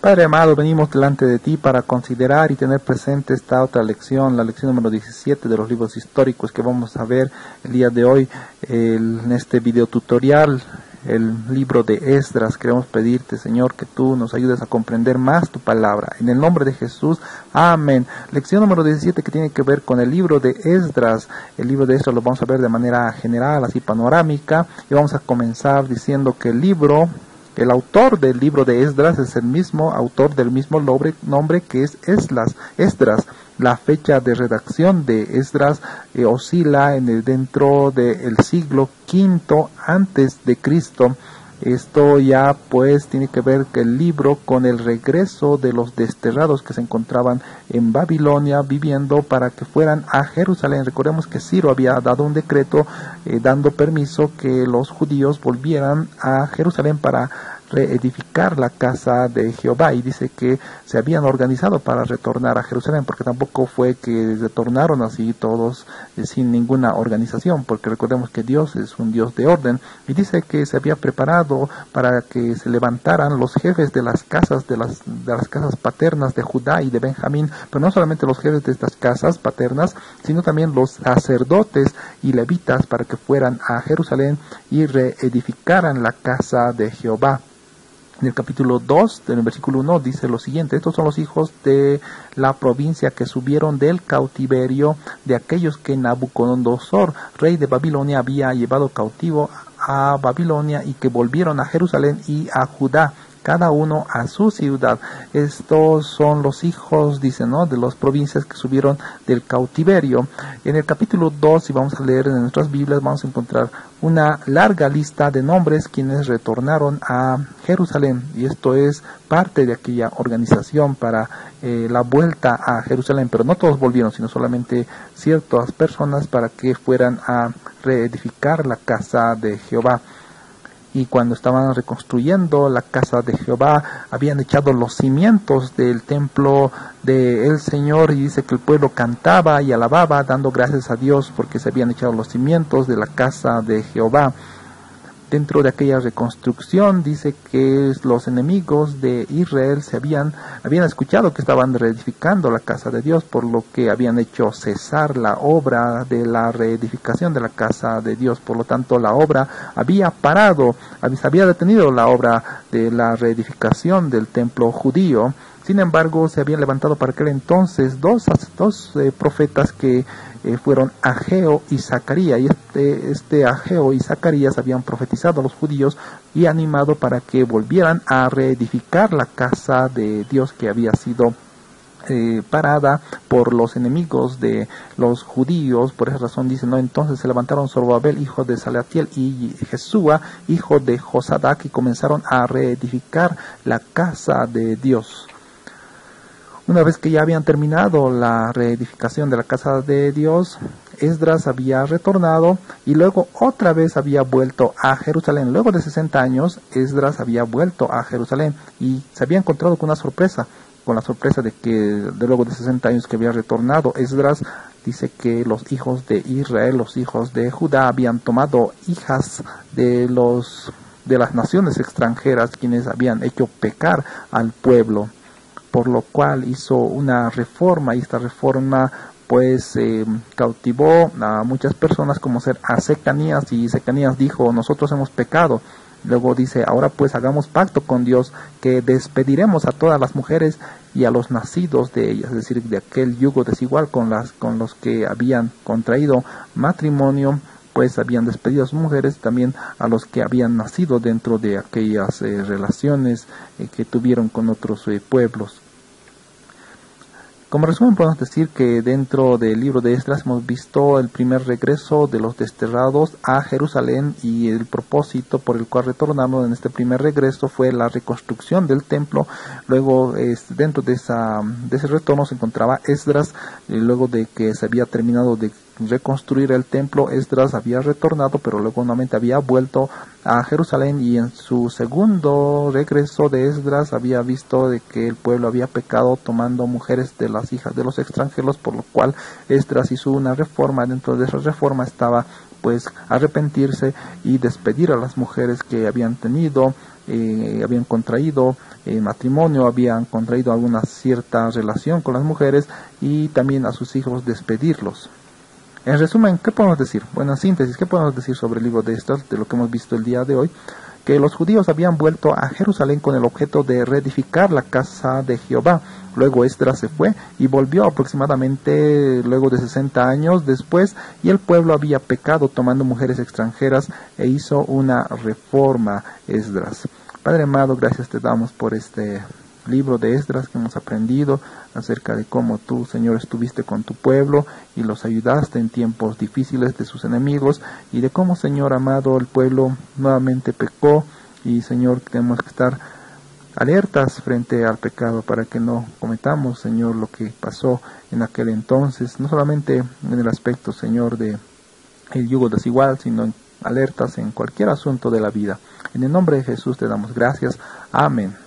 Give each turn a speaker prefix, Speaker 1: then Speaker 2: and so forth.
Speaker 1: Padre amado, venimos delante de ti para considerar y tener presente esta otra lección, la lección número 17 de los libros históricos que vamos a ver el día de hoy en este video tutorial, el libro de Esdras. Queremos pedirte, Señor, que tú nos ayudes a comprender más tu palabra. En el nombre de Jesús, amén. Lección número 17 que tiene que ver con el libro de Esdras. El libro de Esdras lo vamos a ver de manera general, así panorámica, y vamos a comenzar diciendo que el autor del libro de Esdras es el mismo autor del mismo nombre que es Esdras. La fecha de redacción de Esdras oscila dentro del siglo V antes de Cristo. Esto ya pues tiene que ver que el libro con el regreso de los desterrados que se encontraban en Babilonia viviendo para que fueran a Jerusalén. Recordemos que Ciro había dado un decreto dando permiso que los judíos volvieran a Jerusalén para reedificar la casa de Jehová, y dice que se habían organizado para retornar a Jerusalén, porque tampoco fue que retornaron así todos sin ninguna organización, porque recordemos que Dios es un Dios de orden, y dice que se había preparado para que se levantaran los jefes de las casas de las casas paternas de Judá y de Benjamín, pero no solamente los jefes de estas casas paternas, sino también los sacerdotes y levitas para que fueran a Jerusalén y reedificaran la casa de Jehová. En el capítulo 2, del versículo 1, dice lo siguiente: estos son los hijos de la provincia que subieron del cautiverio de aquellos que Nabucodonosor, rey de Babilonia, había llevado cautivo a Babilonia, y que volvieron a Jerusalén y a Judá, cada uno a su ciudad. Estos son los hijos, dice, ¿no?, de las provincias que subieron del cautiverio. En el capítulo 2, si vamos a leer en nuestras Biblias, vamos a encontrar una larga lista de nombres quienes retornaron a Jerusalén, y esto es parte de aquella organización para la vuelta a Jerusalén, pero no todos volvieron, sino solamente ciertas personas para que fueran a reedificar la casa de Jehová. Y cuando estaban reconstruyendo la casa de Jehová, habían echado los cimientos del templo del Señor, y dice que el pueblo cantaba y alababa, dando gracias a Dios porque se habían echado los cimientos de la casa de Jehová. Dentro de aquella reconstrucción dice que los enemigos de Israel habían escuchado que estaban reedificando la casa de Dios, por lo que habían hecho cesar la obra de la reedificación de la casa de Dios. Por lo tanto, la obra había parado, se había detenido la obra de la reedificación del templo judío. Sin embargo, se habían levantado para aquel entonces dos profetas que fueron Ageo y Zacarías, y este Ageo y Zacarías habían profetizado a los judíos y animado para que volvieran a reedificar la casa de Dios que había sido parada por los enemigos de los judíos. Por esa razón dice, ¿no?, entonces se levantaron Zorobabel, hijo de Salatiel, y Jesúa, hijo de Josadac, y comenzaron a reedificar la casa de Dios. Una vez que ya habían terminado la reedificación de la casa de Dios, Esdras había retornado y luego otra vez había vuelto a Jerusalén. Luego de 60 años, Esdras había vuelto a Jerusalén y se había encontrado con la sorpresa de que luego de 60 años que había retornado Esdras, dice que los hijos de Israel, los hijos de Judá, habían tomado hijas de las naciones extranjeras, quienes habían hecho pecar al pueblo, por lo cual hizo una reforma, y esta reforma pues cautivó a muchas personas, como a Secanías, y Secanías dijo: nosotros hemos pecado. Luego dice: ahora pues hagamos pacto con Dios, que despediremos a todas las mujeres y a los nacidos de ellas, es decir, de aquel yugo desigual con los que habían contraído matrimonio, pues habían despedido a sus mujeres, también a los que habían nacido dentro de aquellas relaciones que tuvieron con otros pueblos. Como resumen, podemos decir que dentro del libro de Esdras hemos visto el primer regreso de los desterrados a Jerusalén, y el propósito por el cual retornaron en este primer regreso fue la reconstrucción del templo. Luego, dentro de ese retorno se encontraba Esdras, luego de que se había terminado de reconstruir el templo. Esdras había retornado, pero luego nuevamente había vuelto a Jerusalén, y en su segundo regreso de Esdras había visto de que el pueblo había pecado tomando mujeres de las hijas de los extranjeros, por lo cual Esdras hizo una reforma. Dentro de esa reforma estaba pues arrepentirse y despedir a las mujeres que habían tenido, habían contraído matrimonio, habían contraído alguna cierta relación con las mujeres, y también a sus hijos despedirlos. En resumen, ¿qué podemos decir? Bueno, en síntesis, ¿qué podemos decir sobre el libro de Esdras, de lo que hemos visto el día de hoy? Que los judíos habían vuelto a Jerusalén con el objeto de reedificar la casa de Jehová. Luego Esdras se fue y volvió aproximadamente luego de 60 años después, y el pueblo había pecado tomando mujeres extranjeras e hizo una reforma Esdras. Padre amado, gracias te damos por este libro de Esdras, que hemos aprendido acerca de cómo tú, Señor, estuviste con tu pueblo y los ayudaste en tiempos difíciles de sus enemigos, y de cómo, Señor amado, el pueblo nuevamente pecó, y Señor, tenemos que estar alertas frente al pecado para que no cometamos, Señor, lo que pasó en aquel entonces, no solamente en el aspecto, Señor, de el yugo desigual, sino alertas en cualquier asunto de la vida. En el nombre de Jesús te damos gracias. Amén.